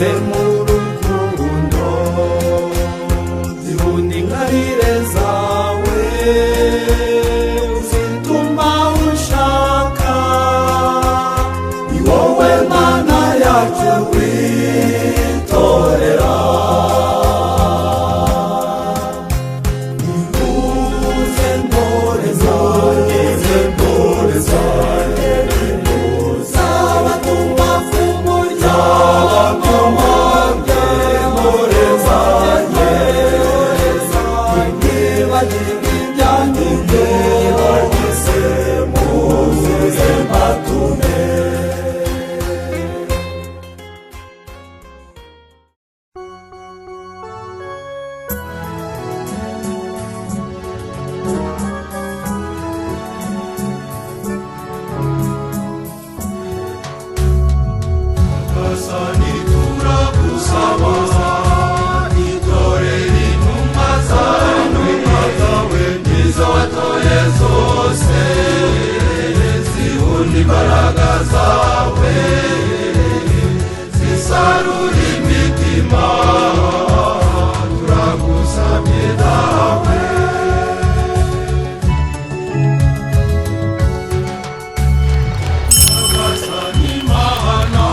wanyuze mu rukundo, zihunda ingabire zawe uzituma ushaka. Ni wowe Mana yacu witorera, nimuze ntore zanjye, ntore zanjye, zabatuma ku muryango wanjye, ntore zanjye, nimwibagirwe ibyanyu byose, muze mbatume. Basani turagusaba, itorero intumwa zawe nizo watoye zose, zihunda imbaraga zawe, zisarura imitima, turagusabye dawe. Basani Mana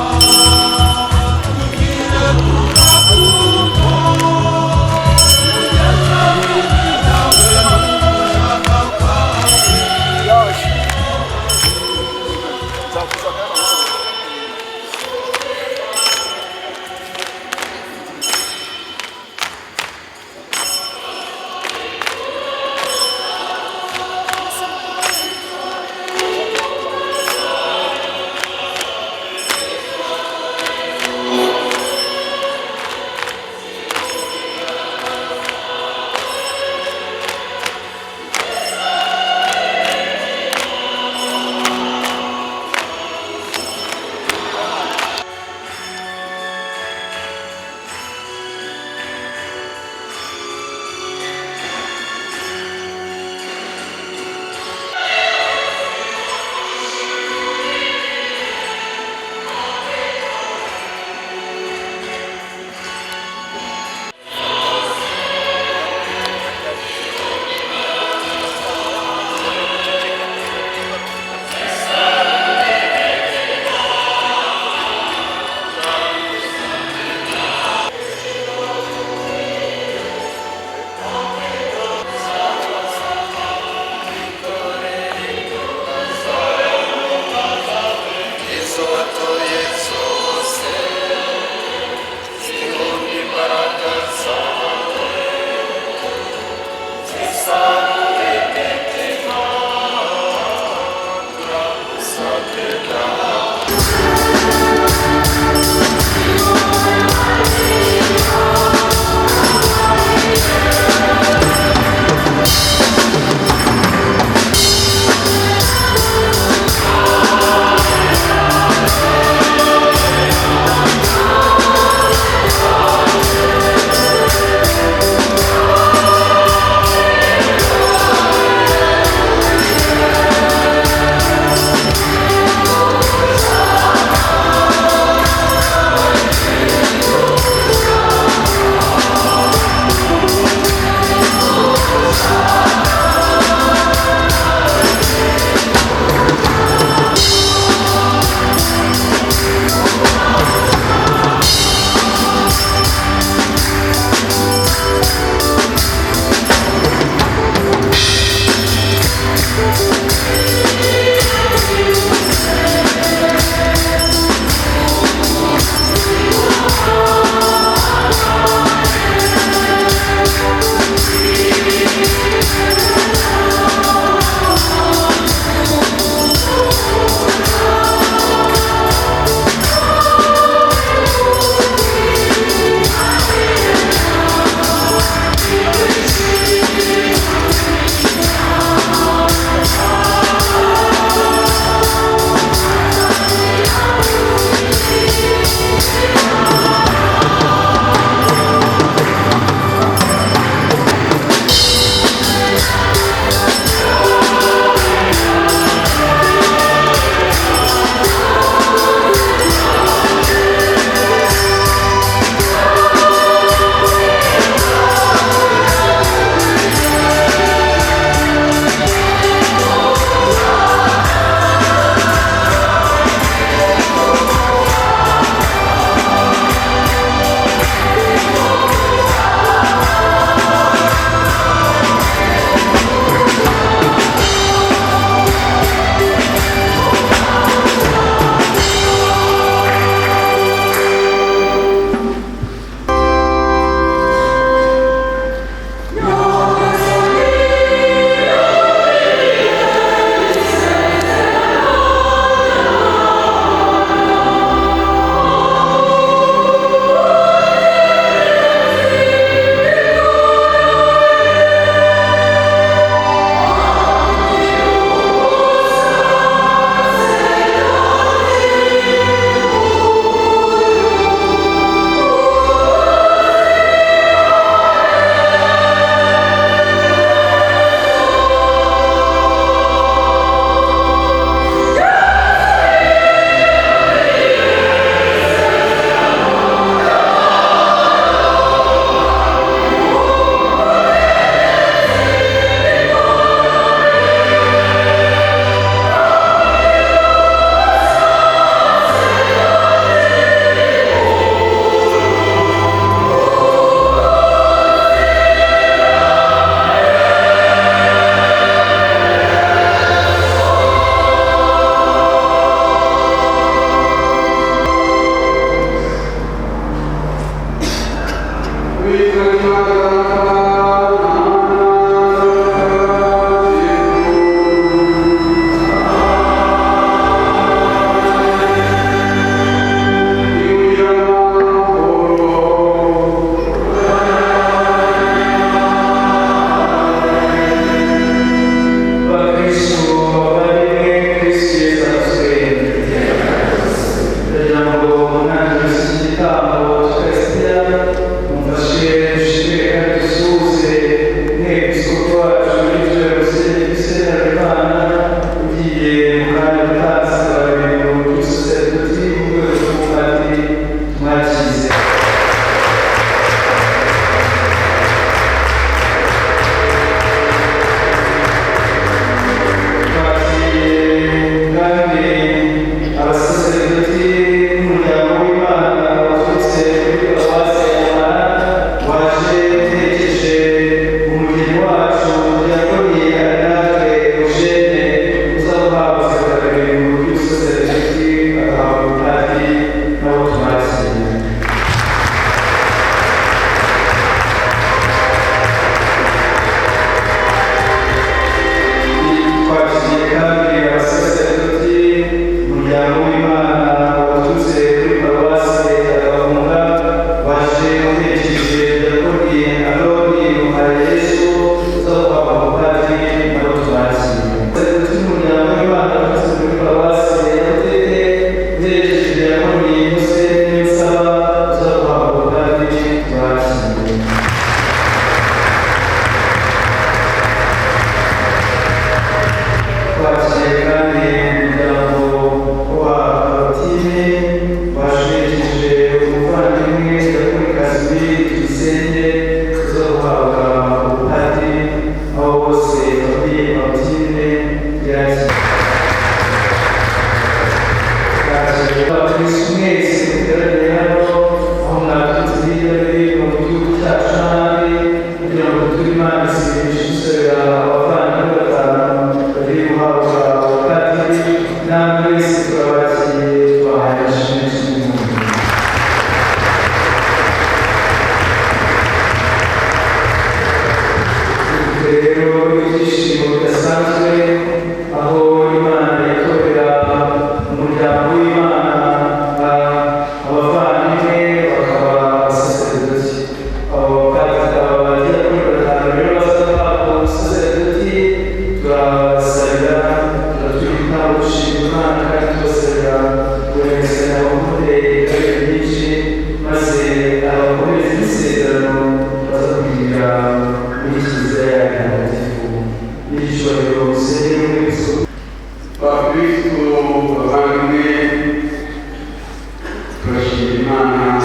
turashima Imana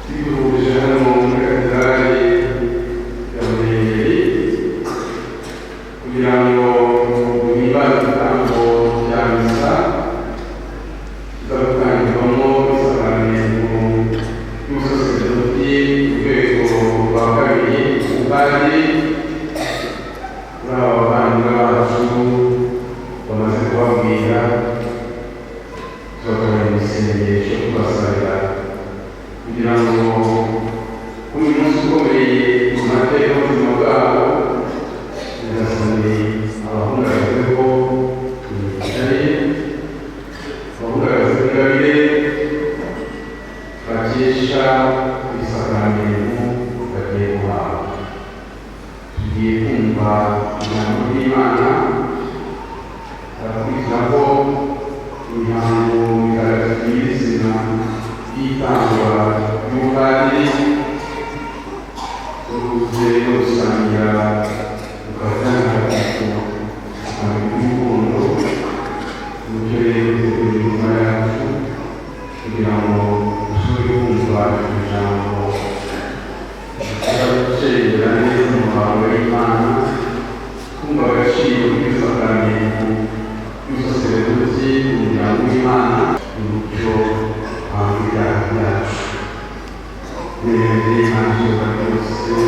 twihuje hano muri katedrali ya Ruhengeri kugira ngo duhimbaze igitambo cya misa kizatangirwamo isakaramentu y'ubusaseredoti ku rwego rwa kabiri ubupadiri kuri aba bavandimwe bacu bamaze kubabwira tubakorera isengesho tubasabira kugira ngo uyu munsi ukomeye mu mateka y'ubuzima bwabo nyagasani abahungagazeho imigisha ye abahungagazeho ingabire bakesha isakaramentu bagiye guhabwa. Tugiye kumva ijambo ry'Imana arakurikiraho imihango mitagatifu y'izina y'itangwa ry'ubupadiri turuze no gusangira ukazanagatifu akamenya y'urukundo uburyo rero dutegura inyuma yacu kugira ngo dushobore kumva ijambo gucengera neza mu muhango w'Imana kumva agaciro k'isakaramentu y'ubusaseredoti mu muryango w'Imana umucyo wanga ibyaha byacu neza nta kibazo rwose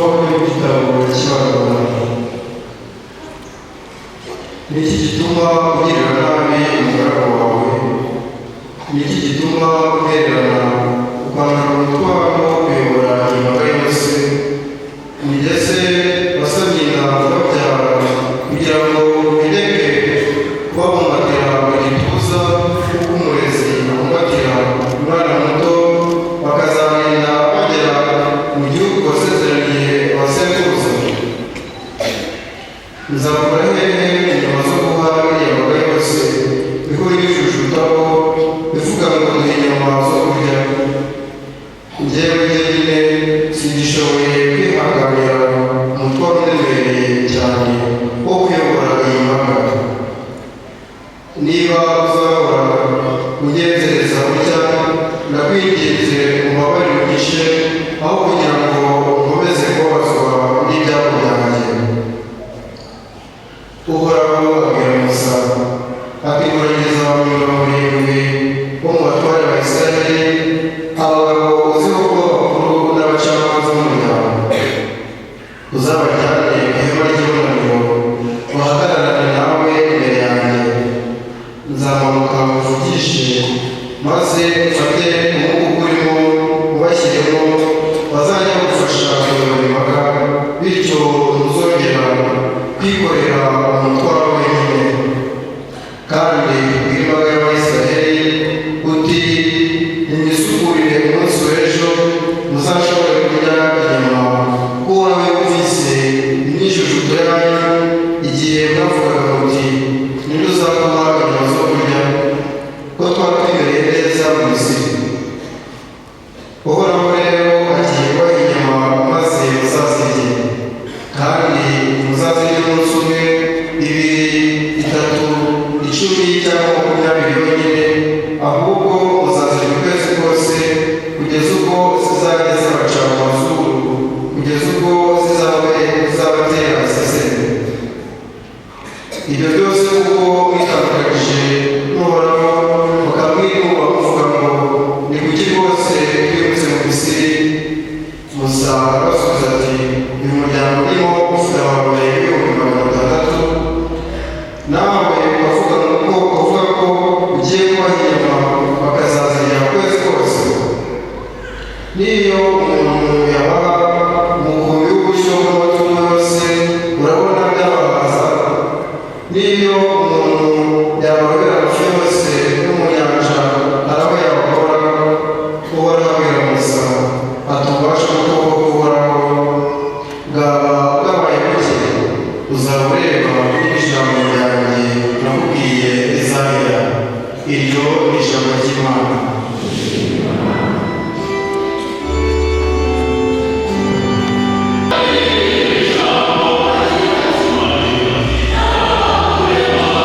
yo mu gitabo cy'Abaroma. Ni iki gituma ugirira nabi umugaragu wawe? Ni iki gituma uhererana ukambara umutwaro wo kuyobora imbaga yose? Nigeze wasabye inda ubabyara kugira ngo bireke kubabumbatira mu gituza kuko umurezi abumbatira umwana muto, bakazarinda bagera mu gihugu wasezeraniye abasekuruza. Nzakora hehe inyama zo guha iriya mbaga yose ihora ibijujutaho ivuga ngo duhe inyama zo kurya? Njyewe jyenyine singishoboye kwihanganira umutwaro uremereye cyane wo kuyobora iyi mbaga. Niba uzahora ugenzereza gutya, ndakwinginze umbabarire unyishe aho kugira ngo nkomeze kubabazwa n'ibyago byanjye. Uhoraho abwira Musa ati "Urageza abantu 70 bo mu batware ba Isirayeli, abagabo uziho kuba bakuru n'abacamanza b'umuryango. Uzabajyane ku ihema ry'ibonaniro, bahagararane nawe imbere yanjye. Nzamanuka muvugishe, maze mfate umwuka urimo ubashyiremo, bazajya bagufasha kuyobora imbaga, bityo ntuzongera kwikorera umutwaro wenyine. Kandi ubwire imbaga y'Abayisiraheli uti nimwisukurire umunsi w'ejo, muzashobore kurya inyama, kuko wowe wumvise imyijujuto yanyu igihe mwavugaga muti ninde uzaduha inyama zo kurya, ko twatwimereye neza mu Misiri. Uhoraho rero agiye kubaha inyama maze muzazirye, kandi muzazirya umunsi umwe, 2, 3, 10 cyangwa 20 yonyine, ahubwo muzazirya ukwezi kose kugeza ubwo zizajya zibaca mu mazuru, kugeza ubwo zizabatera iseseme. Ibyo byose kuko mwitandukanije n'Uhoraho mukamwinuba muvuga ngo ni kuki rwose twimutse mu Misiri? Musa arabasubiza ati uyu muryango urimo ufite abantu 600, nawe ukavuga ko ugiye kubaha inyama bakazazirya ukwezi kose. N'iyo umuntu yabaha umukumbi w'ubushyo bw'amatungo yose, urabona byabahaza? N'iyo umuntu yabarobera amafi yose no mu nyanja, araho yabakora? Uhoraho abwira Musa ati ububasha bw'ukuboko k'Uhoraho bwaba bwabaye buke, uzaba ureba n'ijambo ryanjye nakubwiye rizahera. Iryo ni ijambo ry'Imana. Amen.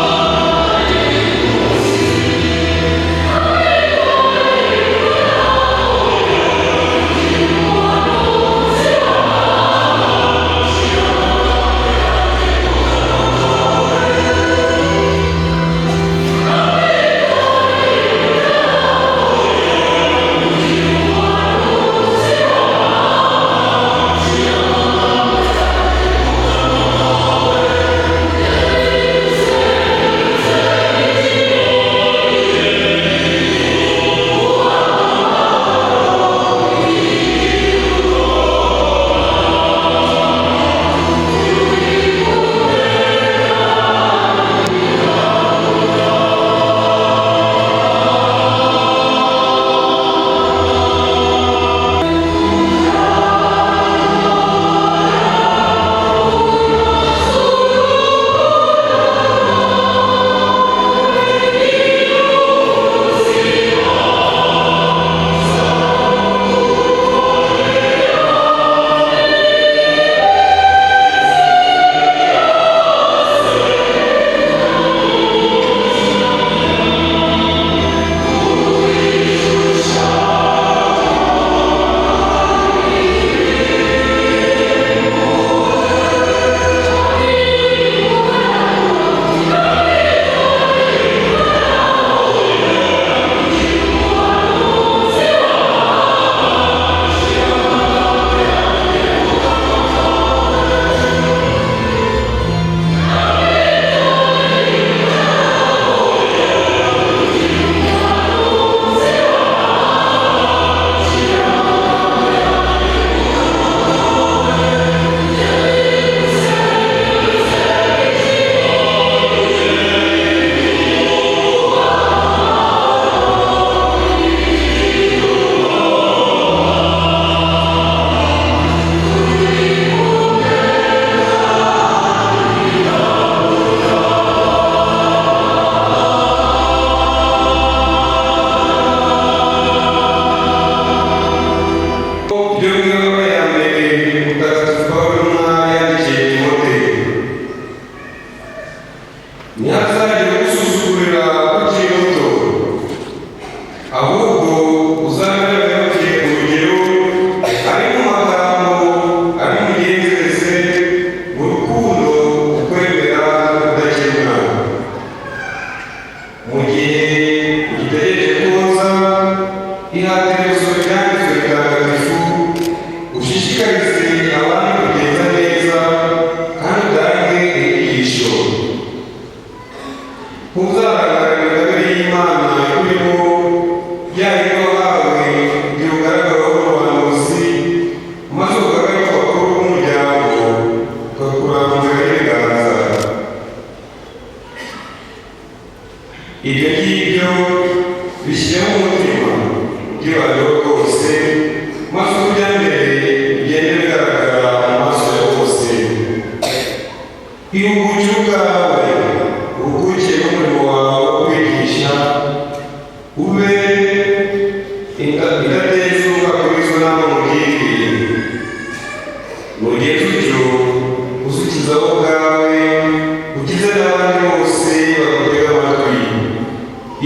iruhukire ubwawe uruhukire n'umurimo wawe wo kwigisha ube indatezuka kuri zo nama mugiriye mugihe tutyo usukizaho ubwawe ukize n'abandi bose bakutega amatwi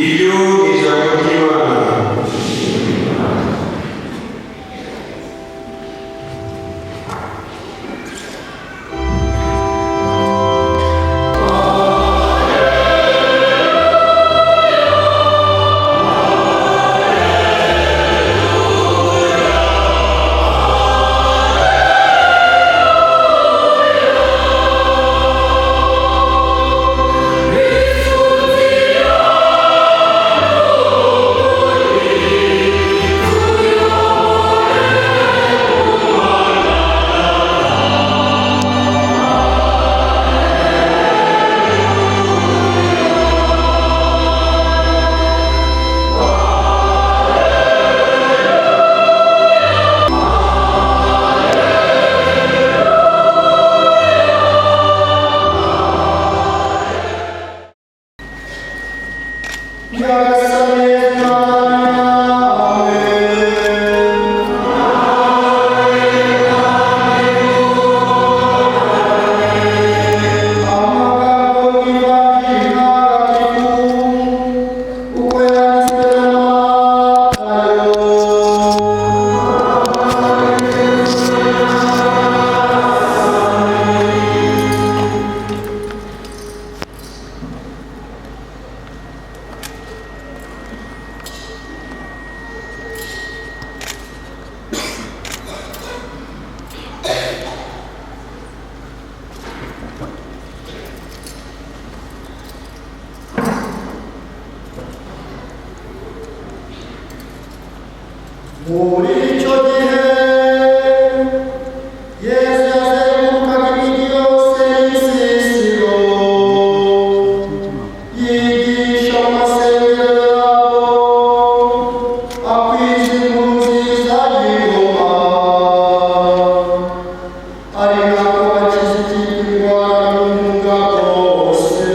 iryo ni ijambo ry'Imana. Muri icyo gihe Yesu yazengurukaga imijyi yose y'Isisiro yigisha mu masengero yabo akwiza inkuru nziza y'ingoma ari nako bakiza indwara n'ubumuga bwose.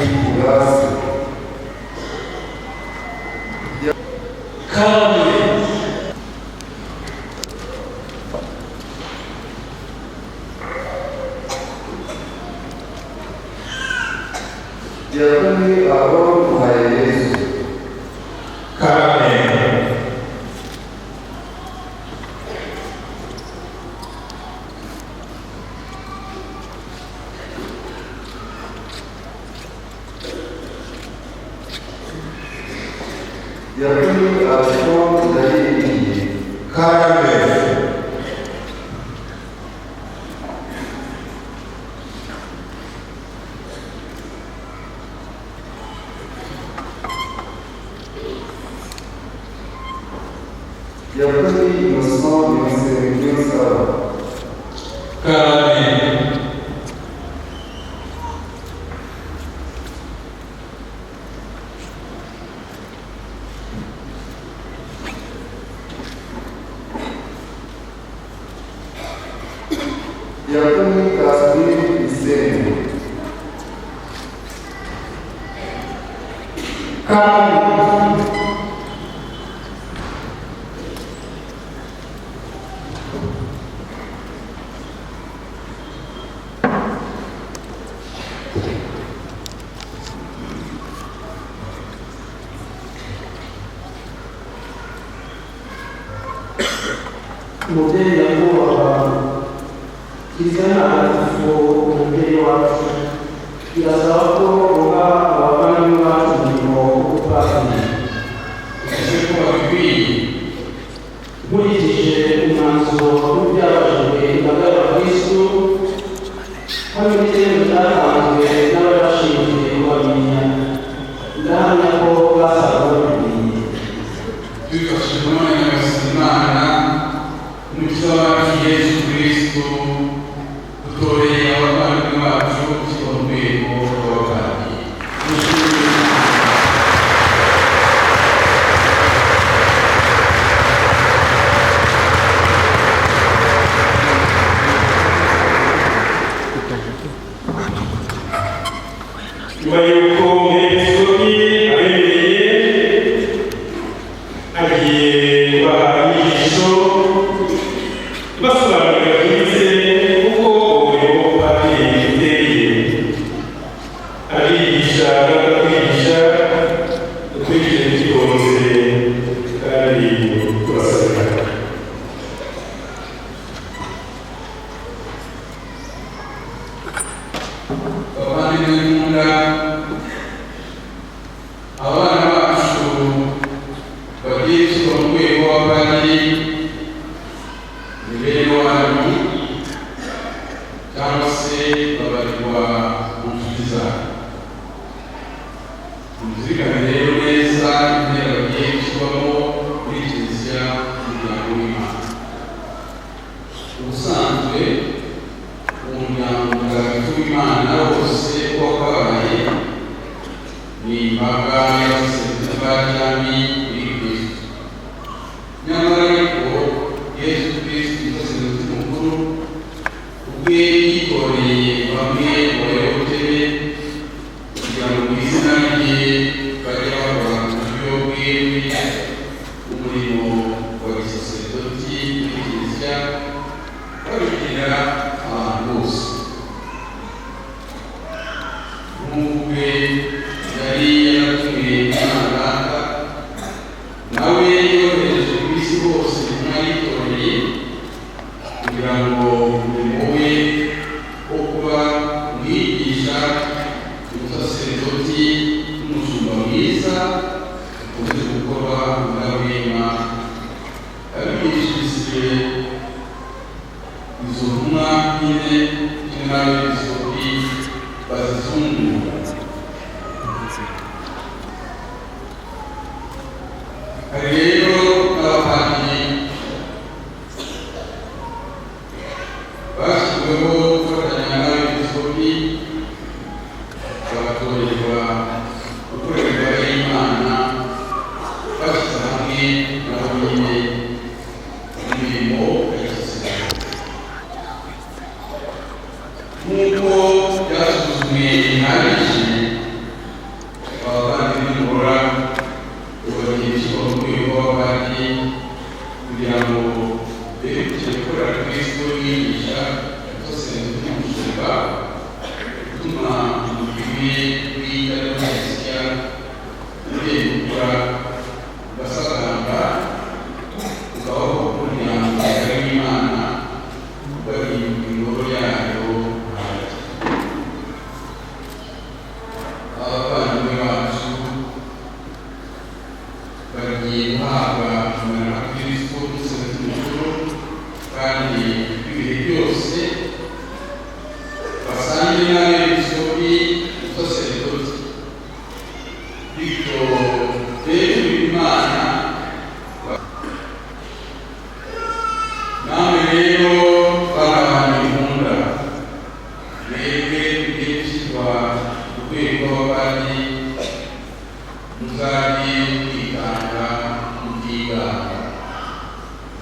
urasi karame diakoni Aaron Muhayeyezu karame diakoni Alphonse Ndayirimiye karame diakoni Innocent Bimusaba karame diakoni Kasbin Isengo karame umubyeyi nyakubahwa kiliziya ntagatifu umubyeyi wacu irasaba ko uha abavandimwe bacu umurimo w'ubupfasoni ese ko babikwiye nkurikije umwanzuro w'ibyabajijwe imbaga y'abakristu hamwe n'ikirego cyatanzwe n'abari bashinzwe kubamenya ndahamya ko basaga babimenye twifashishwa n'abanyagasani imana umukiza wacu yesu kristo dutoreye abavandimwe bacu gushyirwa mu rwego rw'abavandimwe nyuma y'uko umuherezabikorwa abemereye agiye kubaha inyigisho basobanurira byize uko umurimo w'ubupadiri uteye abigisha n'abatwigisha dukurikije twitonze kandi turasabira abavandimwe nkunda abana bacu bagiye gushyirwa mu rwego rw'abapadiri imibereho wanyu cyangwa se babarirwa mu nshuti zabo muzirikane rero neza intera bagiye gushyirwamo muri kiliziya y'umuryango w'imana ubusanzwe umuryango mutagatifu w'imana wose uko wakabaye ni imbaga y'abasirikare b'abajyami muri kristo nyamara ariko yesu kristo umusaseridoti mukuru ubwe yitoreye bamwe mu bayoboke be kugira ngo mu izina rye bajye bakora mu buryo bweruye umurimo wa gisaseridoti muri kiliziya babigirira abantu bose nk'ubwe yari yaratumiye imana nawe yohereje ku isi hose intumwa yitoreye kugira ngo umurimo we wo kuba umwigisha umusaseridoti n'umushumba mwiza ukomeze gukorwa murabwema abigishije izo ntumwa nyine kimwe n'abepiskopi bazizungura hari rero n'abapadiri bashyizweho gufatanya n'abepiskopi bagatorerwa gukorera imbere y'imana bashyize hamwe nabo nyine imirimo ya gisirikare nk'uko byasuzumwe bihagije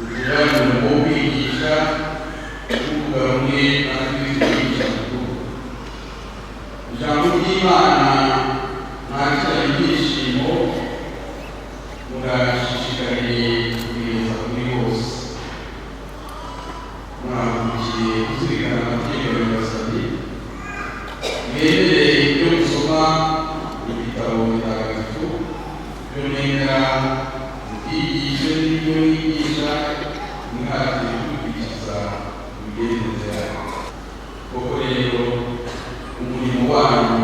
utubazo mu kwigisha kuvuga rumwe na kwigisha mukuru. Ijambo ry'Imana ntakira ibyishimo, murashishikariye kugeza kuri bose. Muramukiye kuzirikana amategeko ya Nyagasani, mwemereye ibyo gusoma ibitabo bitagatifu byonera ubwigishe n'ibyo bigisha, mwihatire gukurikiza imigendere yawe. Koko rero umurimo wanyu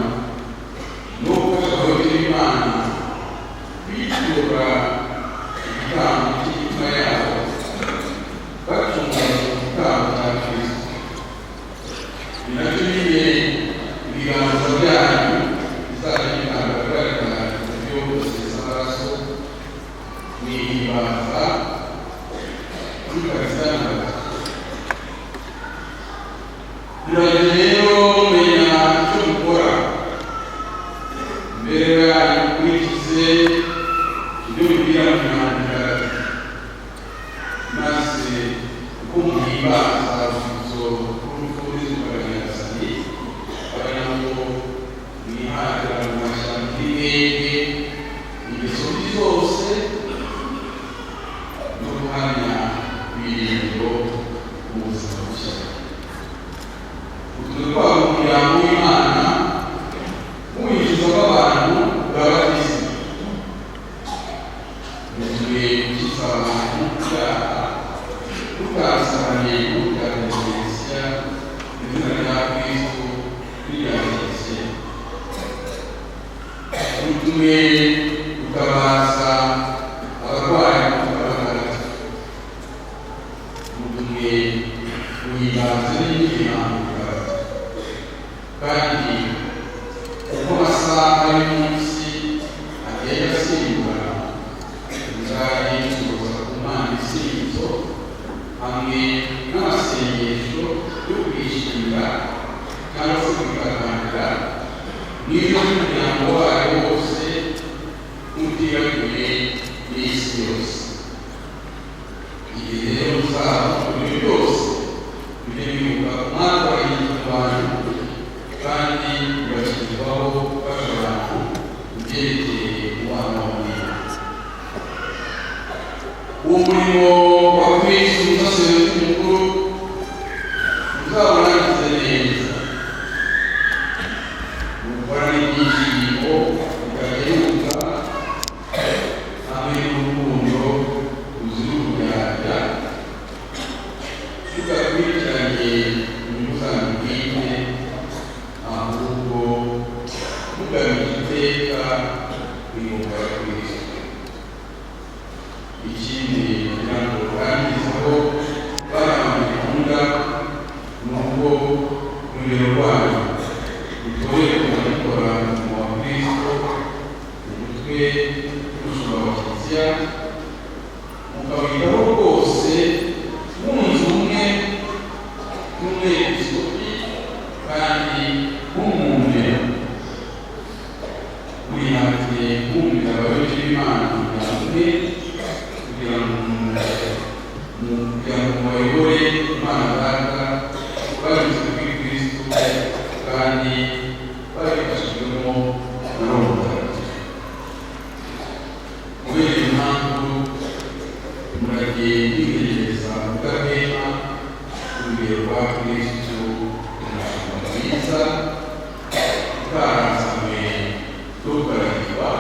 ni uwo gufasha abayobozi b'Imana kwitura igitambo cy'imitima yabo bacunga igitambo cya Kristo. Ni nacyo nyine ibiganza byanyu bizajya bigaragara mu buryo bwose bw'amaraso mwihimbaza kuri Pakistan. Murageze rero mumenya icyo mukora mbere yanyu, mukurikize ibyo bibwira mu myandika, maze uko muhimbaza urwibutso rw'urupfu rw'izuba rya Nyagasani, kugira ngo mwihatira mu mashyamba y'imyenge ingeso mbi zose no guhamya ibyiringiro mu buzima bushya. Utuntu twabo mu muryango w'Imana mubinjizamo abantu bw'abatisi, mutuye gukiza abantu mu byaha, tutasabanye bya Kiliziya mu izina rya Kristo n'irya Kiliziya. Mutuye gutabaza abarwayi b'abatagatifu, mutuye guhimbaza n'imihango kandi uko amasaha y'umunsi agenda asimbura, muzajye musohoza ku Mana ibisingizo hamwe n'amasengesho yo kwishimira cyangwa se kwitaganira n'ibyo umuryango wayo wose mutibagiwe n'isi yose. Igihe rero muzaba ibintu byose bijye bibuka ku mwaka wa Gihindurwanyu kandi bibashyirirwaho gufasha abantu mu byerekeye umubano w'Imana. Uwo murimo wa Kristo umusaseridoti mukuru uzawurangize neza, mukorane ibyishimo bitageruka hamwe n'urukundo ruzira uburyarya, tudakurikiranye inyungu zanyu bwite, ahubwo mugamije iteka kwibuka Kristo. Ikindi kugira ngo urangizeho barangwa gahunda ni uko urugero rwanyu rutoreye kubikora umurimo wa Kristo umutwe w'umushumba wa Kiliziya, mukawitaho rwose mwunze ubumwe n'umwepiskopi kandi nk'umwumvira. Mwihatire kumvira abayobozi b'Imana mu muryango umwe kugira ngo mubayobore Imana Data banyuze kuri Kristo kandi babifashijwemo na Roho Mutagatifu. Kubera iyo mpamvu muragiye mwitegereza mudahwema urugero rwa Kristo, umushumba mwiza utarazanywe no kugaragirwa,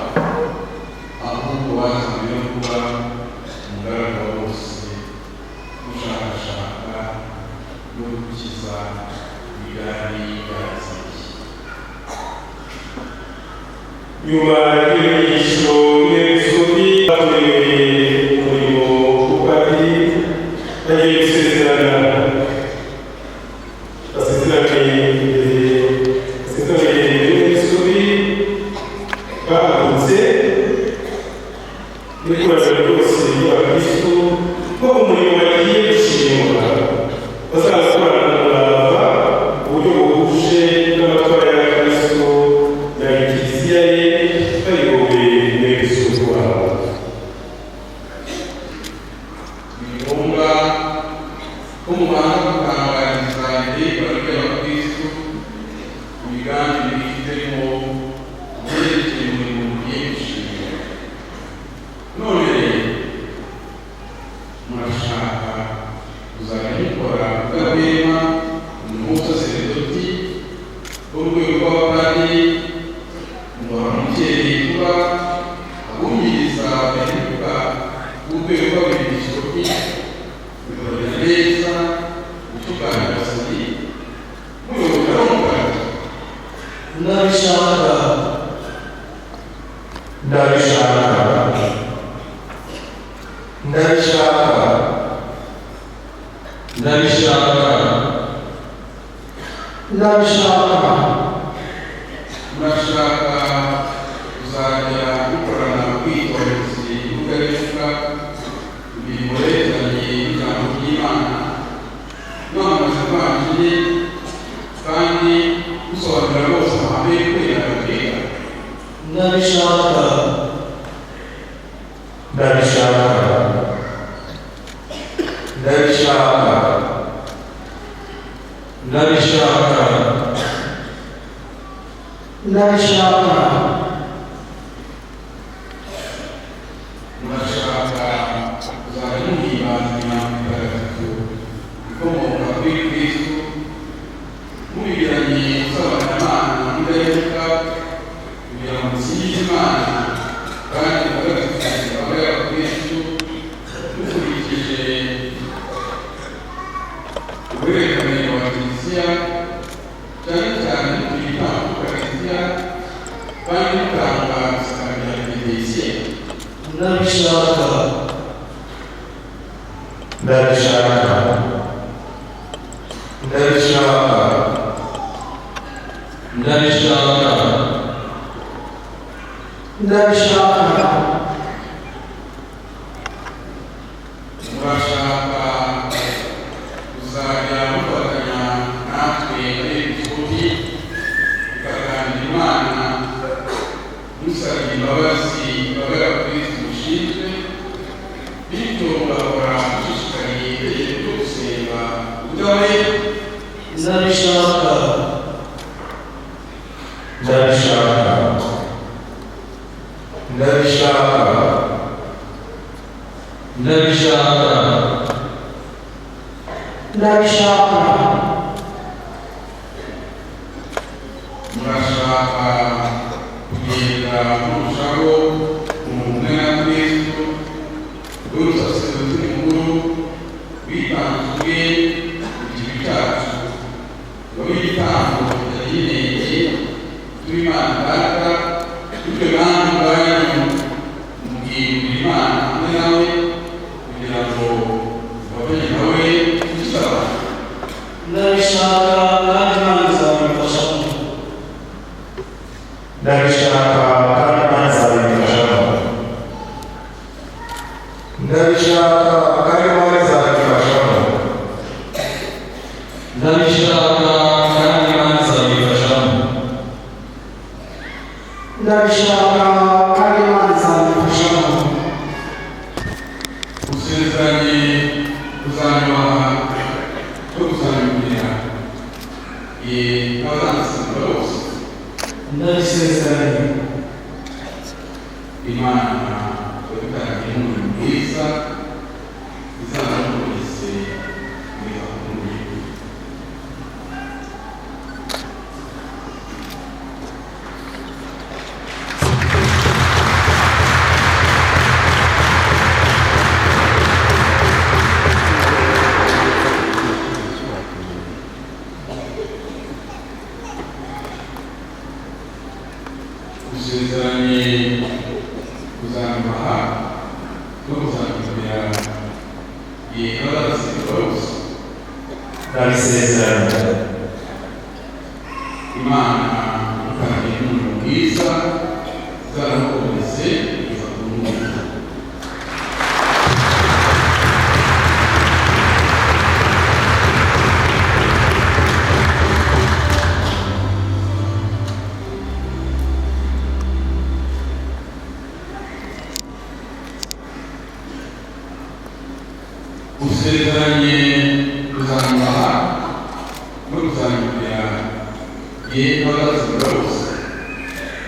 ahubwo wazanywe no kuba umugaragu wa bose, gushakashaka no gukiza ibirari byazanye. Nyuma y'inyigisho y'Episkopi bakorewe umurimo w'ubupadiri, bagiye gusezerana bahagurutse n'ikoraniro ryose ry'Abakristo ko umurimo bagiye gushimwa bazakorana umurava mu buryo buhuje n'amatwara ya Kristo na Kiliziya ye bayobowe n'Episkopi wabo. Ni ngombwa ko mubanza gutangariza ibiribwa by'abakristu imigambi bifitemo byerekeye umurimo mugiye gushinga. None rero murashaka kuzajya mukora ubudahwema umusaseredoti w'urwego rw'abapadiri, umuherereye kuba abumviriza abahinduka urwego rw'abepiskopi bikorera neza gutunganya abasabyi muyobora n'umugati. ndabishaka murashaka kuzajya mukorana ubwitonzi n'ubudahemuka imirimo yerekeranye n'ijambo ry'Imana mwamamaza Evanjili kandi musobanurira bose amahame yo kwihana kwiga. ndabishaka murashaka kuzajya muhimbaza imihango mitagatifu ikomoka kuri Kristo mubigiranye gusabana Imana n'ubudahemuka kugira ngo musingize Imana kandi mutagatifuze imbaga y'abakristu mukurikije ubuhererekane bwa Kiliziya, cyane cyane mu gitambo cy'Ukaristiya kandi mutanga isakaramentu rya Pentekoste. ndabishaka murashaka kuzajya mufatanya natwe abepiskopi mukaganira Imana musabye imbabazi imbaga y'abakristu mushinzwe, bityo mugahora mushishikariye itegeko ryo gusenga ubudahwema. ndabishaka murashaka kugenda murushaho umwe na Kristo w'urusaseredoti mukuru witanzwe ku kibi cyacu ngo w'igitambo kitagira tw'Imana Data, bityo namwe ubwanyu mubwirira Imana hamwe nawe kugira ngo mufatanye nawe gusaba. ndabishaka kandi Imana izabimfashamo. Usezeranye kuzanyubaha no kuzanyumvira n'abazanasanga bose. ndabisezeranye. Imana yadutangiye umurimo mwiza izanamukomeze kugeza ku murimo. Usezeranye kuzanyubaha no kuzanyumvira n'abazanasanga bose. Imana yadutangiye umurimo mwiza izanamukomeze kugeza ku murimo. Usezeranye igihe n'abazazimura bose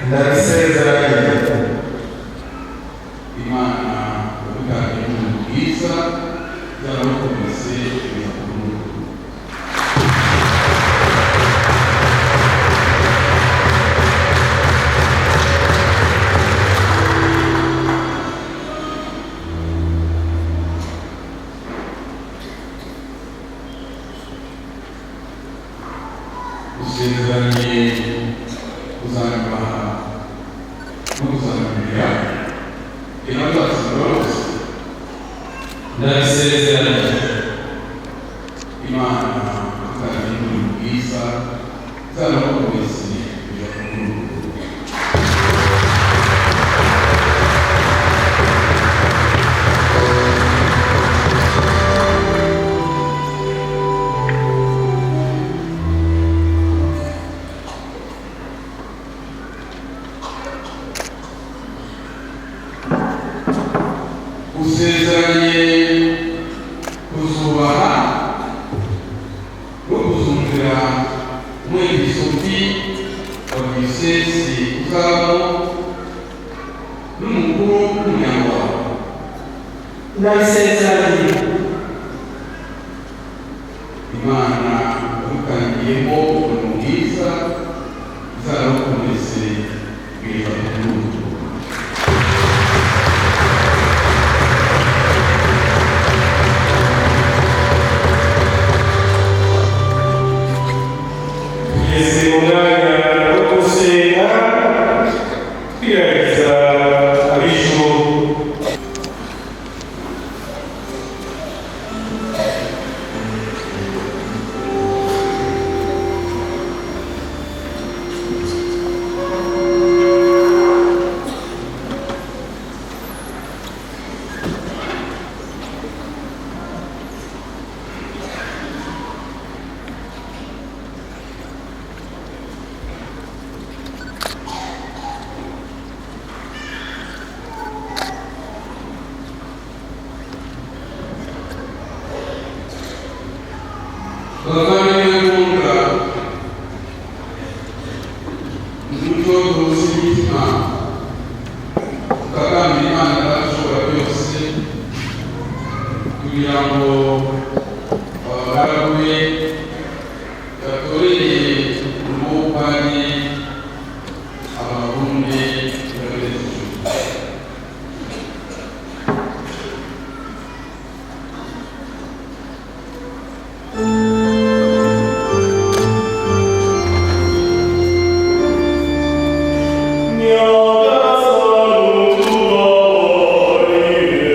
ndabisezeranye. imana yabitangiye umuntu bwiza byarabakomeze kugeza ku rugo. Usezeranye kuzanyubaha no kuzanyumvira inabazazimura bose ndabisezeranye. imana yabitangiye umuntu bwiza byarabakomeze kugeza ku rugo. Usezeranye kuzubaha no kuzumvira umwigisha wa diyosezi uzabamo n'umukuru w'umuryango wawe ndabisezeranye. imana yabikangiyemo umuntu bwiza izarabakomeze kugeza ku rugo. tugeze mu mwanya wo gusenga twiragiza ab'ijuru. Bavandimwe b'umwuka, umucyo tuzi imitima tukagambira imana ishobora byose kugira ngo abagaragu be batorere umubani abahunde babereze ijuru. Nyagasani tubabarire.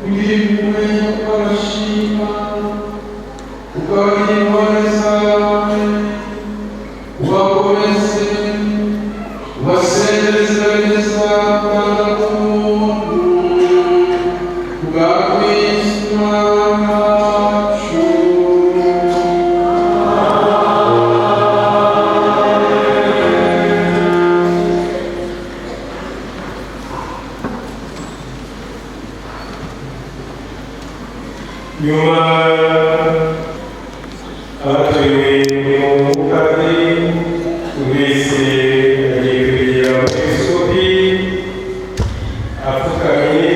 kugira impuhwe barashima ugaburira intore zawe ubakomeze ubasezereze neza bw'agakundu bwa Kristo wacu. nyuma abatorewe umurimo w'ubupadiri wese agiye kwegera umwepiskopi apfukamye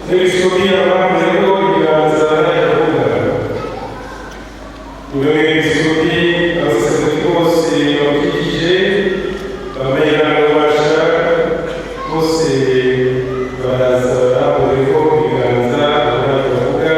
umwepiskopi abamuzeho ibiganza aravuga uyu mwepiskopi abasaseredoti bose bamukikije bamenya ububasha bose baraza barambureho ibiganza baravuga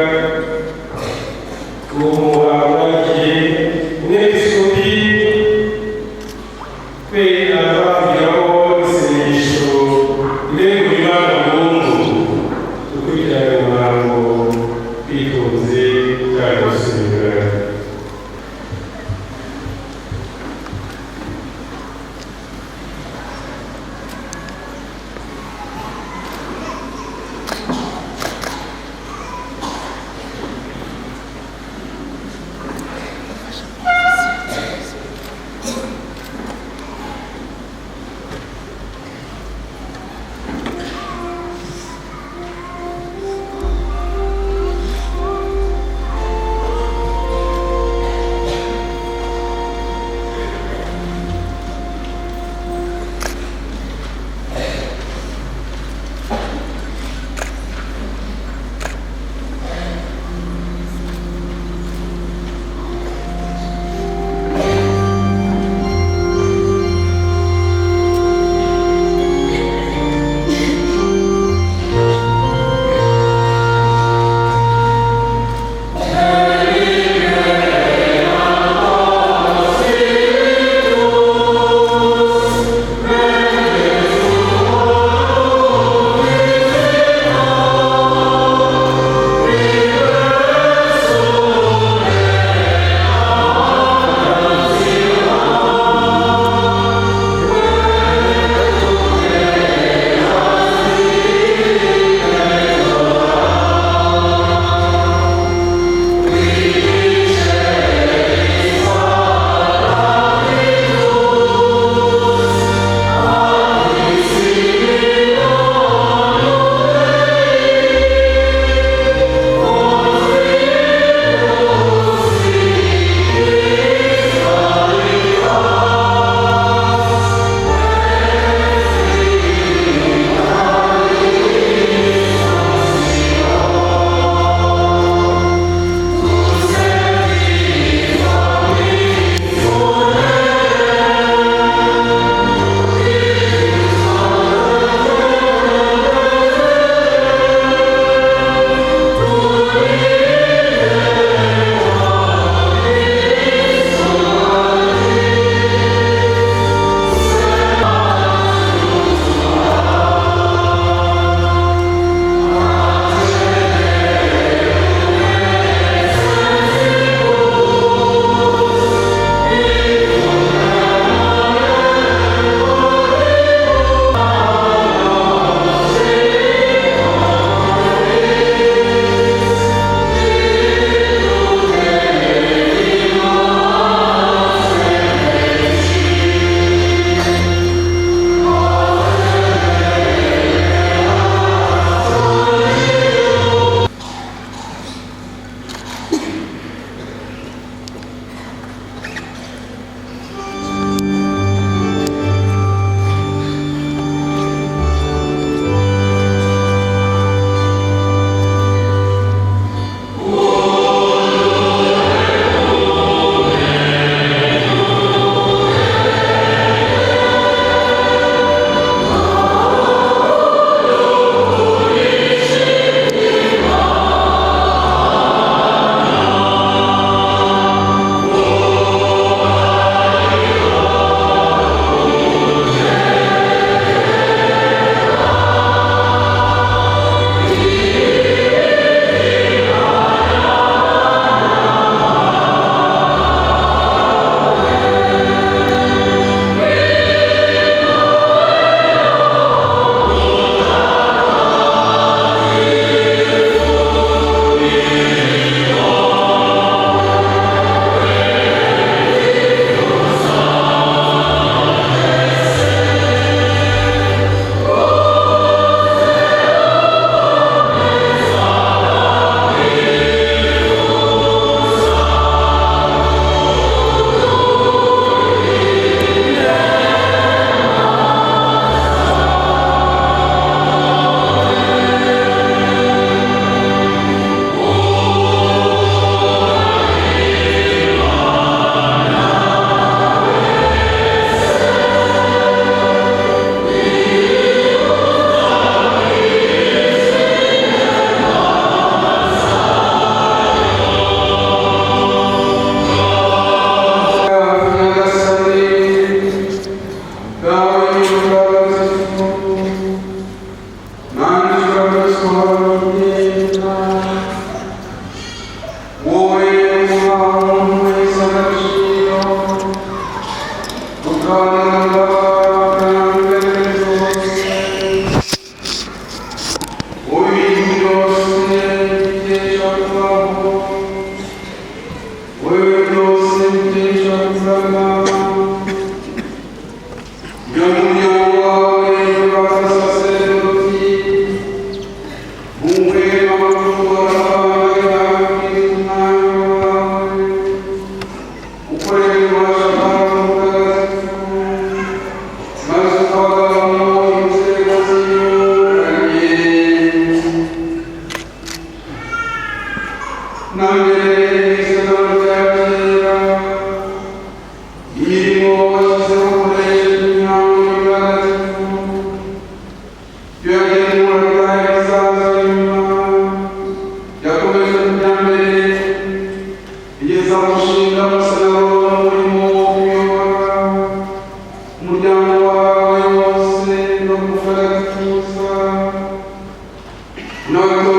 Nawe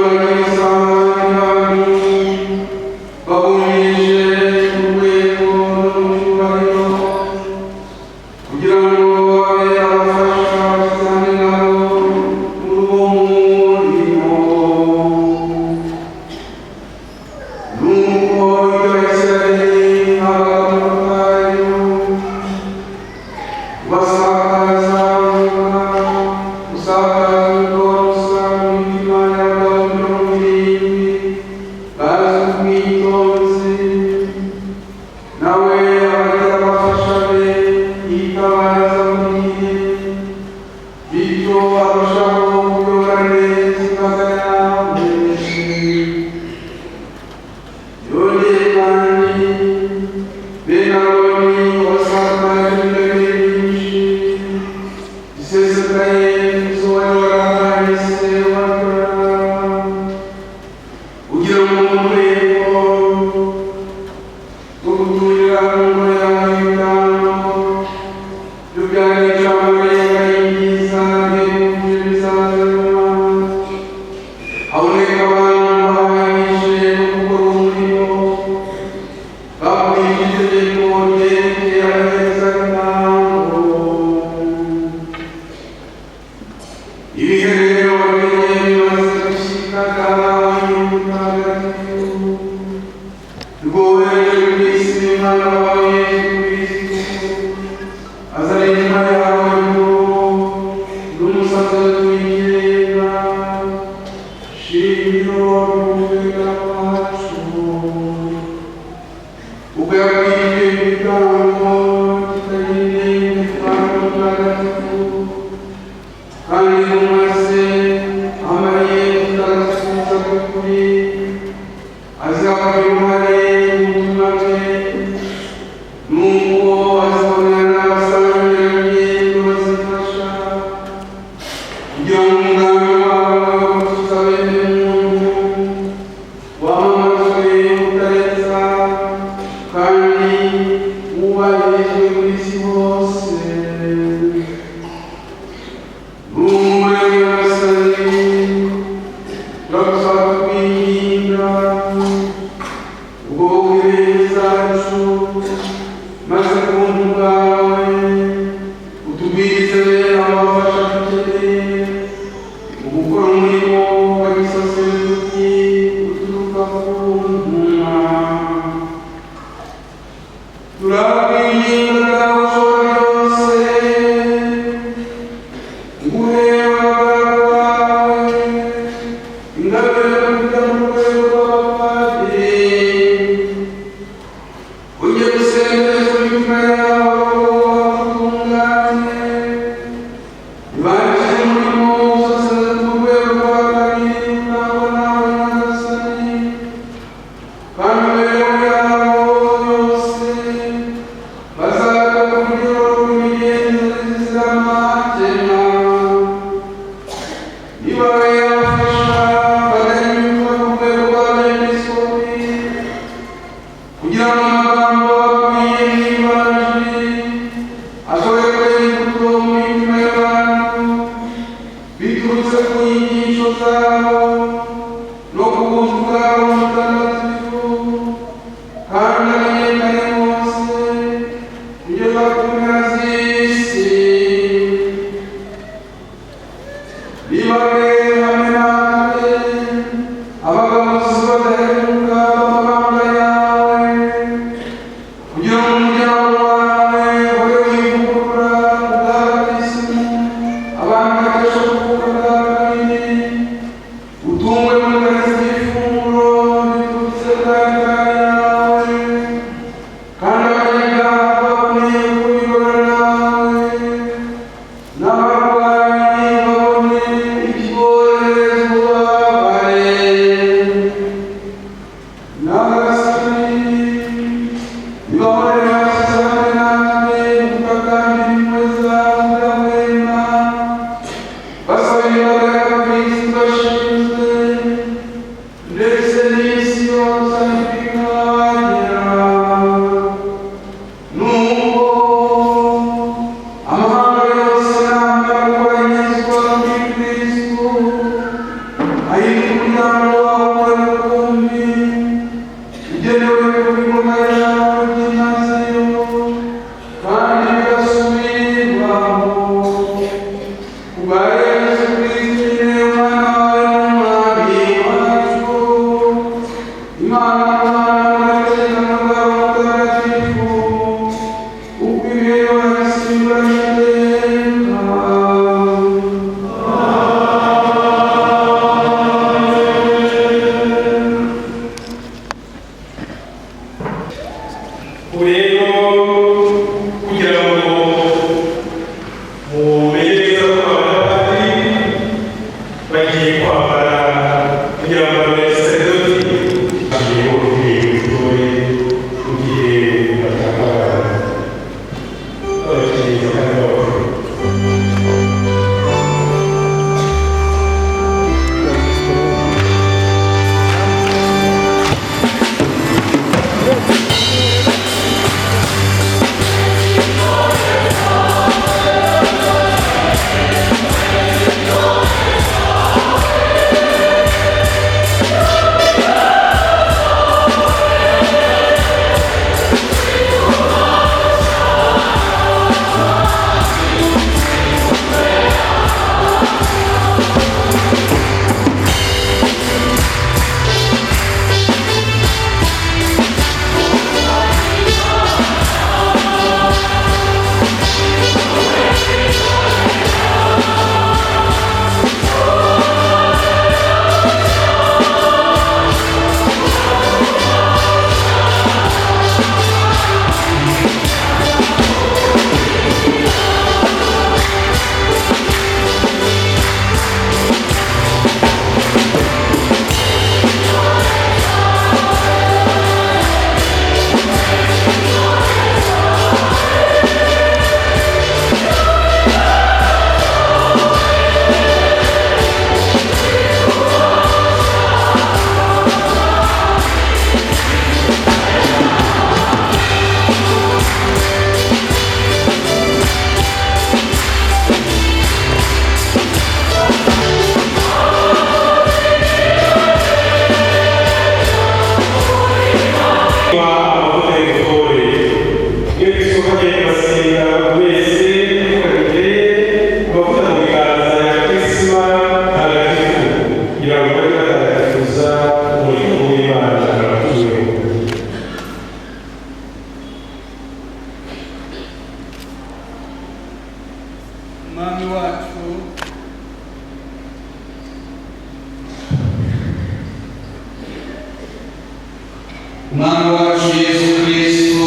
Umwami wacu Yesu Kristo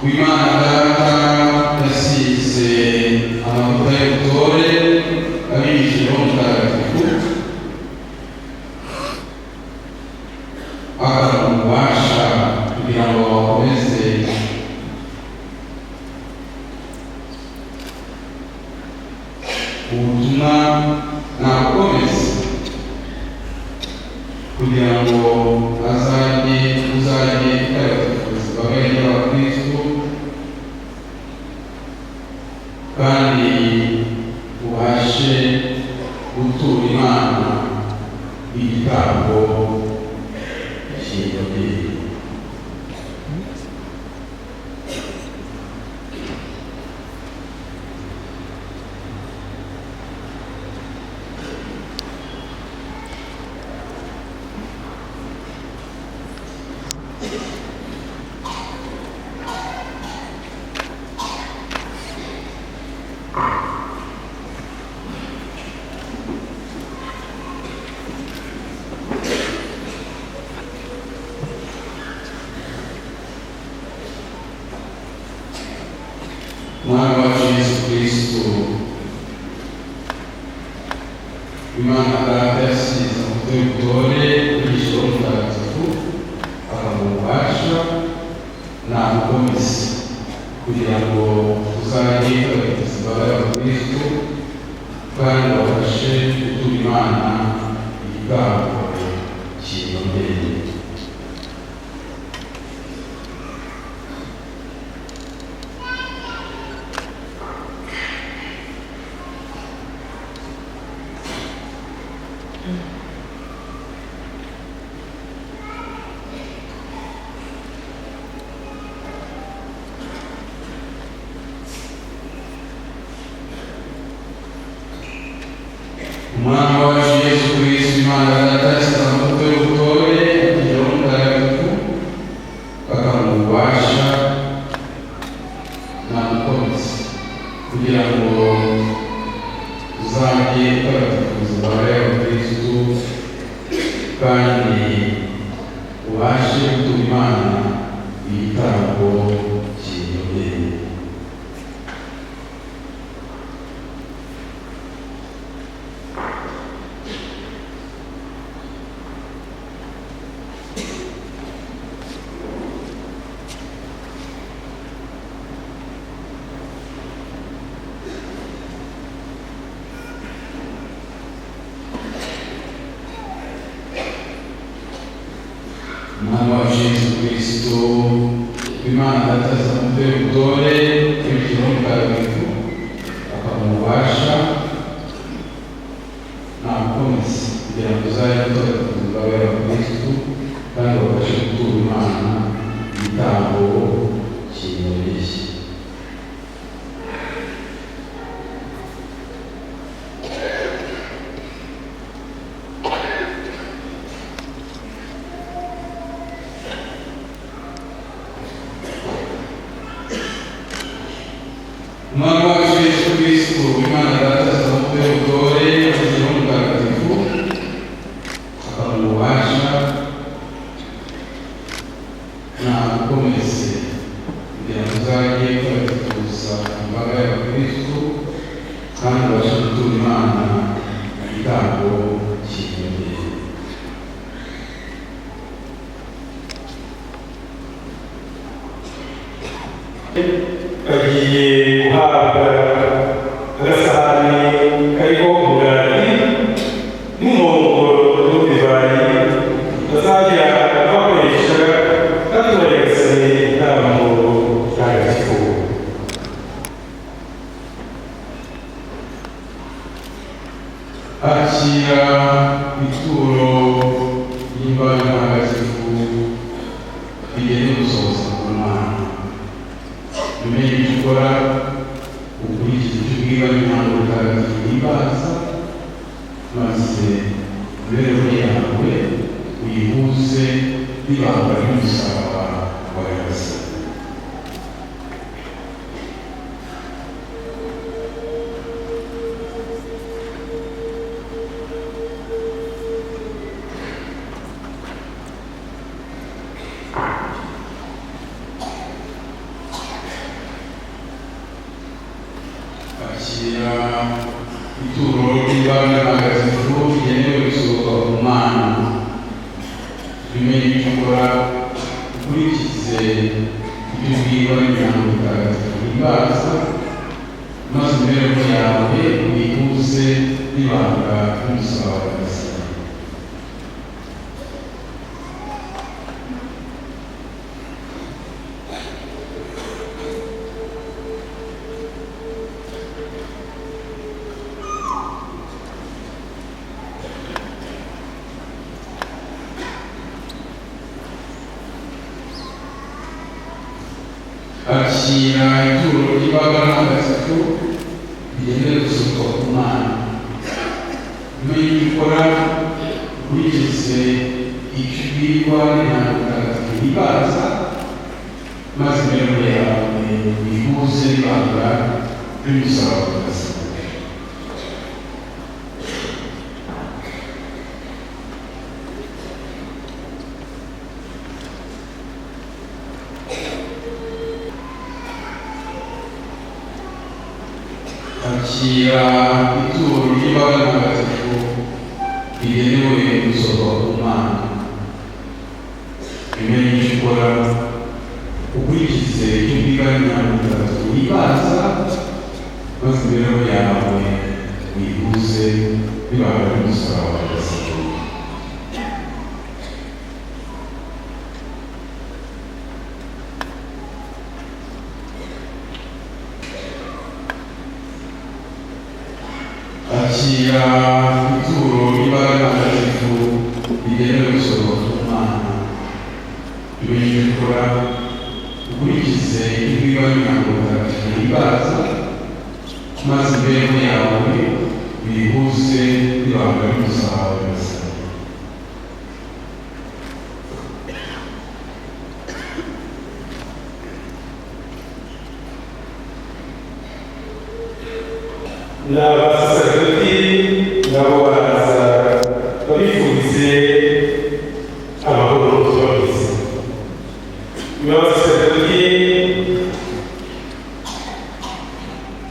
w'Imana Data yasize amavuta y'ubutore abigishije Mutagatifu akamuha ububasha kugira ngo bakomeze ubutumwa nakomeze kugira ngo uzajye utagatifuza imbaga y'abakristo kandi ubashe gutura Imana igitambo cy'ibirori. Umwami wacu Yesu Kristo Imana Data yasize amavuta y'ubutore abigishije Mutagatifu akamuha ububasha namukomeze kugira ngo uzajye utagatifuza imbaga y'abakristo kandi babashe gutura Imana igitambo cy'ibirori. umwana wacu Yesu Kristo Imana yatashyize amavuta y'ubutore akigeraho umutagatifu bakamuha ububasha namukomeze kugira ngo uzajye utagatifuza umubare w'abakristu kandi ubashe gutuma Imana igitambo kinogeye. Umwana wacu Yesu Kristo Imana yatashyize amavuta y'ubutore akigeraho umutagatifu bakamuha ububasha namukomeze kugira ngo uzajye utagatifuza umubare w'abakristu kandi babashe gutura Imana igitambo kinogeye. Umwana wacu Yesu Kristo Imana yatashyize amavuta y'ubutore akigeraho umutagatifu bakamuha ububasha namukomeze kugira ngo uzajye utagatifuza imbaga y'abakristu kandi ubashe gutura Imana igitambo kinogeye. bagiye guhabwa agasahani kariho umugati n'inkongoro n'udivayi bazajya bakoresha batubagasanye intambo ntagatifu. Akira ituro ry'imbaga ntagatifu rigenewe gusohoza ku Mana. Umenye icyo ukora ukurikiza icyo ubwirwa n'imihango mutagatifu y'ibanza maze imibereho yawe uyihuze n'ibanga ry'umusaraba wa Nyagasani. Akira ituro ry'imbaga ntagatifu rigenewe gusohoka ku Mana. Umenye icyo ukora ukurikize ibyo ubwirwa n'imihango mutagatifu y'ibanza maze imibereho yawe uyihuze n'ibanga ry'umusaraba wa Nyagasani. Akira ituro ry'imbaga ntagatifu rigenewe gusohoka ku Mana. Umenye icyo ukora ukurikize icyo ubwirwa n'imihango mutagatifu y'ibanza maze imibereho yawe uyihuze n'ibanga ry'umusaraba wa Nyagasani. Akira ituro ry'imbaga ntagatifu rigenewe gusohoka ku Mana. Umenye icyo ukora ukurikize icyo ubwirwa n'imihango mutagatifu y'ibanza maze imibereho yawe uyihuze n'ibanga ry'umusaraba wa Nyagasani. Akira ituro ry'imbaga ntagatifu rigenewe gusohoka ku Mana. Umenye icyo ukora ukurikize icyo ubwirwa n'imihango mutagatifu y'ibanza maze imibereho yawe bihuze n'ibanga ry'umusaraba w'Imana. N'abasaserdoti nabo baraza babifurize amahoro n'ubuzima bwiza. Nyuma y'abasaserdoti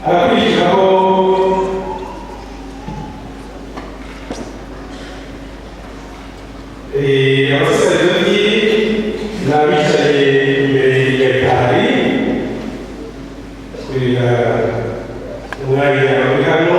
harakurikiraho abasaserdoti n'abicaye imbere ya altari kurira umwanya uri hano.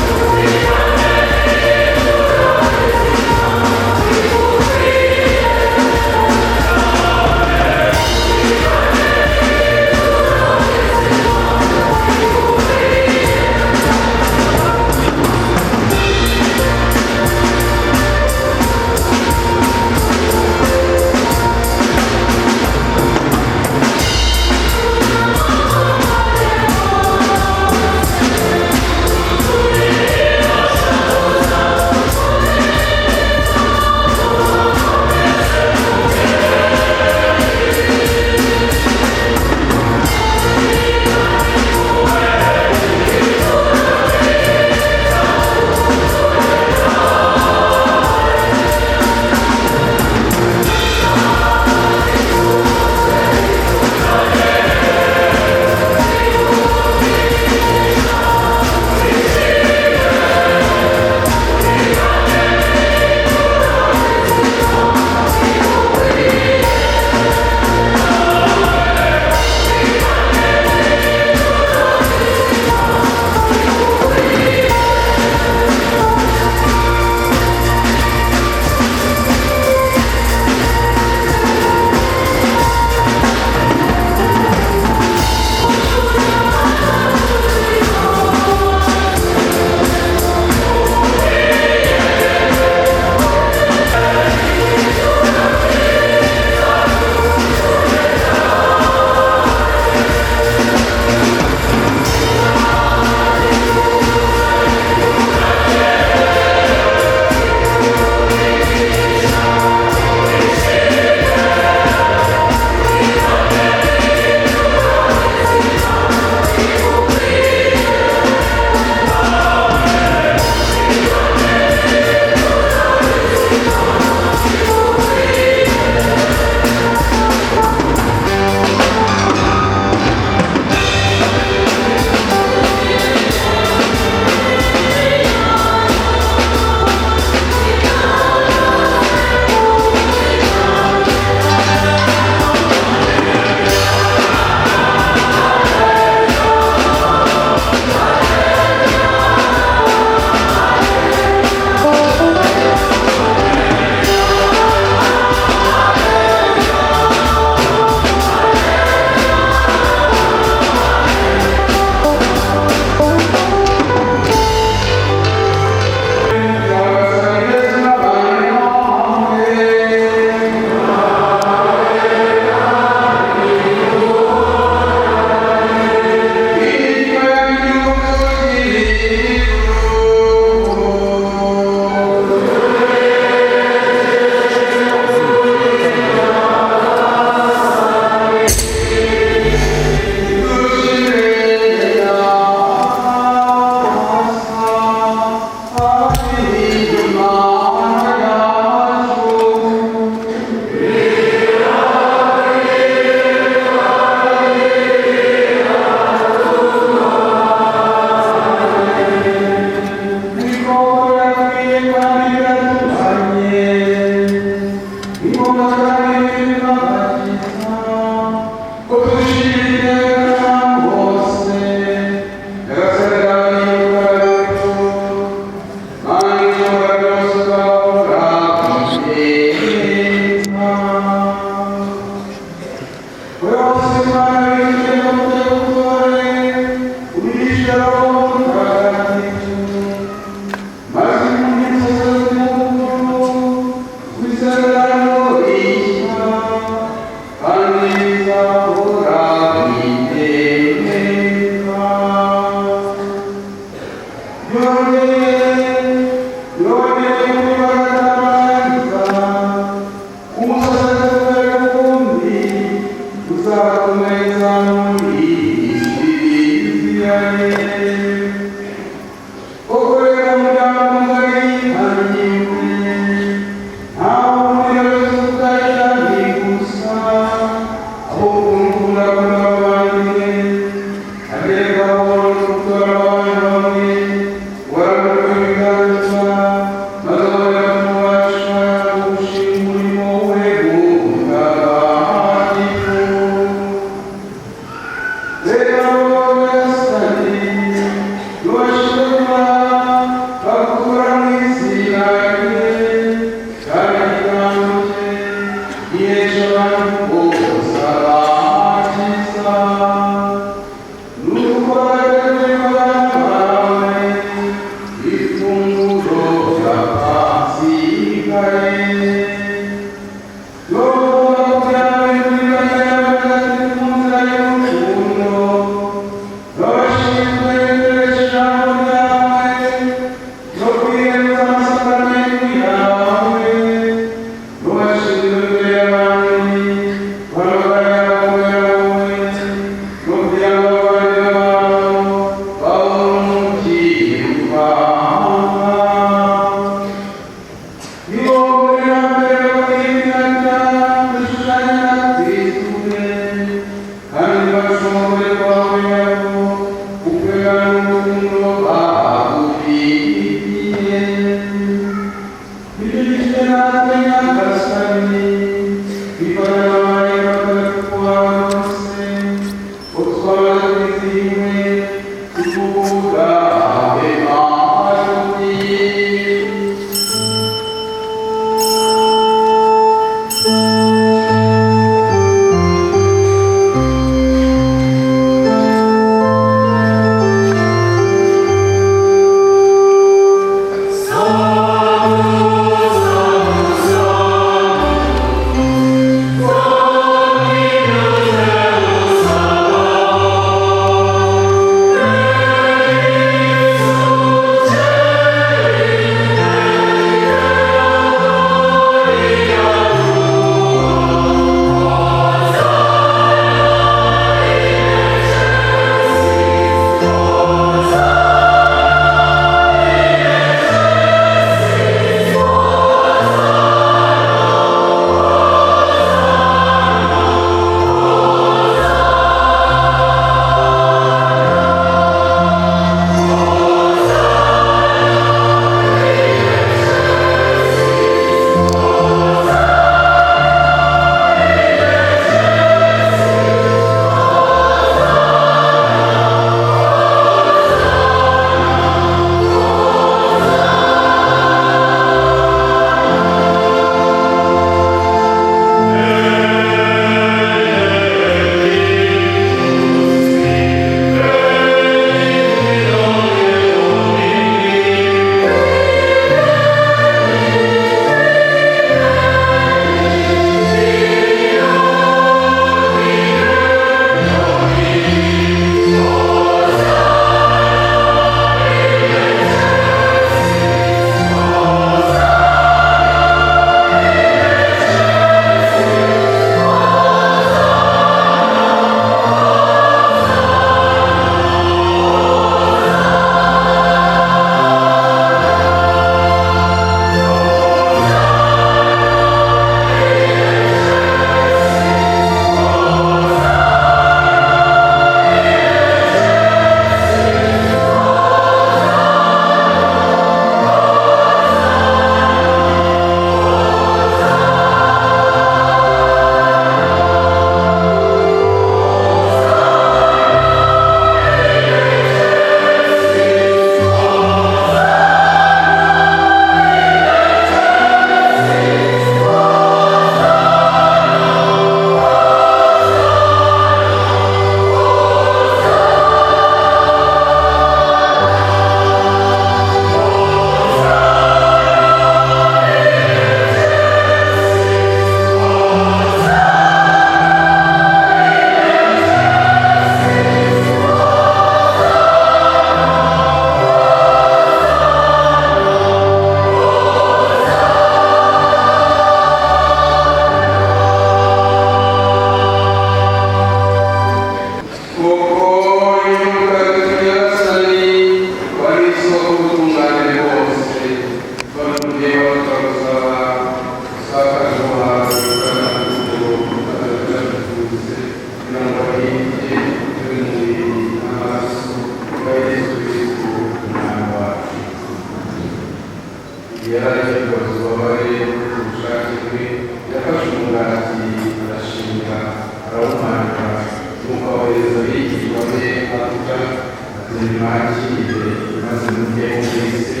mwakire maze mujye mwese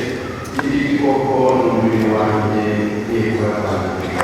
iri koko n'umubiri wanjye yego atandukanye.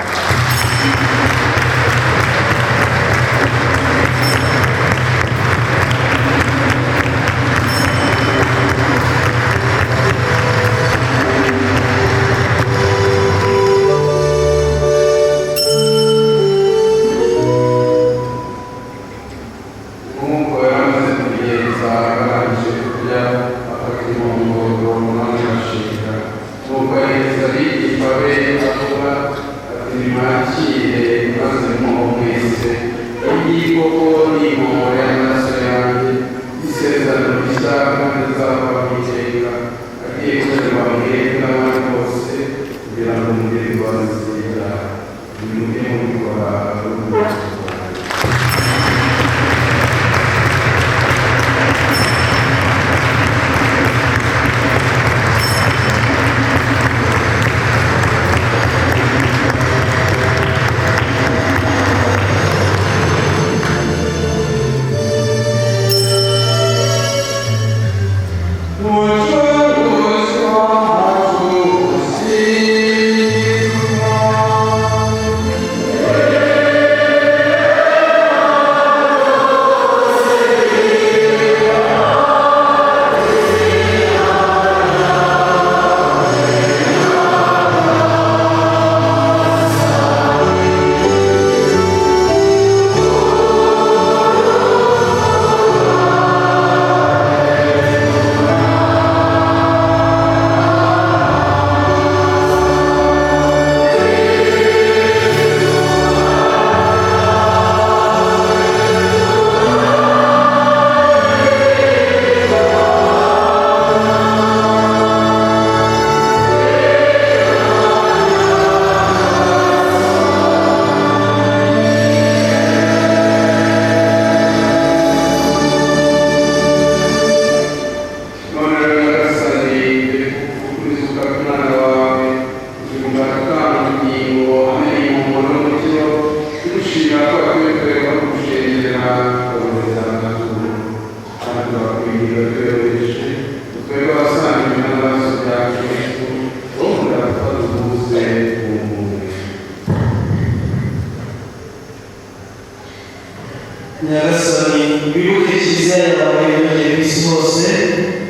Nyagasani wibuke kiliziya yawe yongeye ku isi hose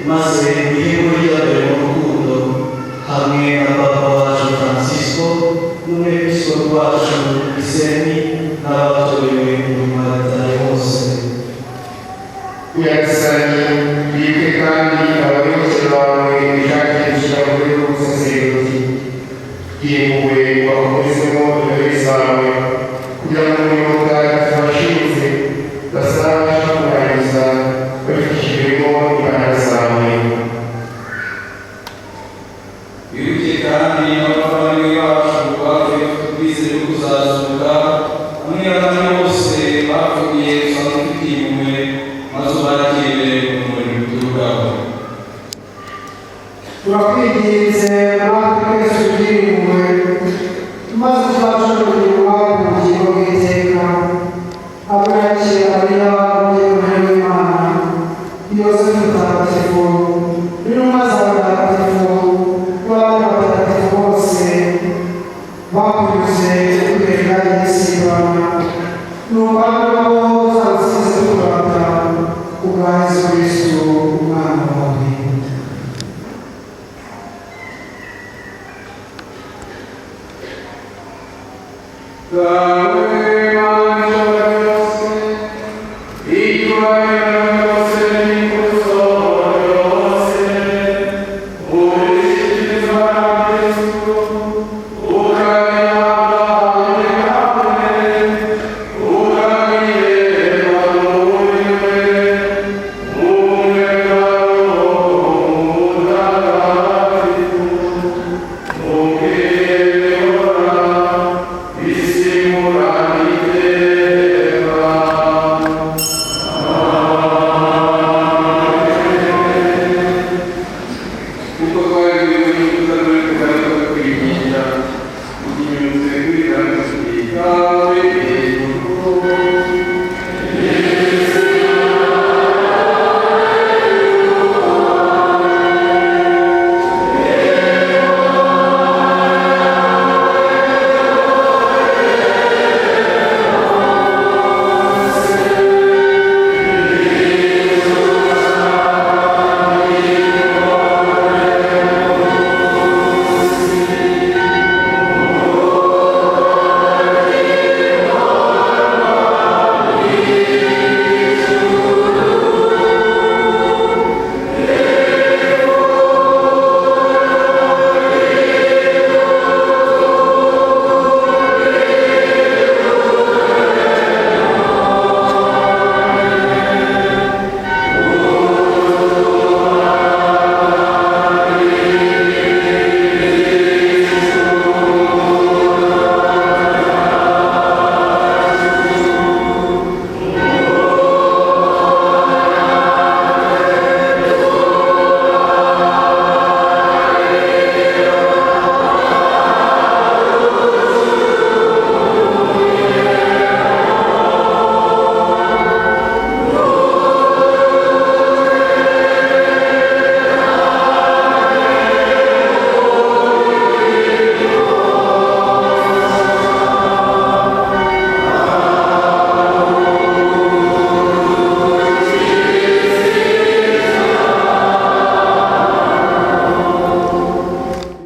maze ihembo ryabere mu rukundo hamwe na papa wacu Francisco n'umwepiskopi wacu Iseni n'abatorewe mu Rwanda hose. Nyagasani wibuke kandi abayobozi bawe bishakira gushyira muri ubusaserdoti bwimpuhwe bakomezemo intebe zawe kugira ngo umurimo bwagatifu washinze bazabasha kurangiza babifashijwemo imbaraga zawe. Wibuke kandi n'abavandimwe bacu bavuye twizeye kuzazuka hamwe n'abandi bose bapfuye usanga ufitiye impuhwe maze ubakire mu murimo w'ubwabo. turakwinginze natwe twese ugire impuhwe maze tubashe kugirirwa ubugingo bw'iteka abakira mariya umubyeyi w'imana yosefu mutagatifu n'intumwa z'abatagatifu n'abandi batagatifu bose bakunyuze kugenda igisimbana n'ubwami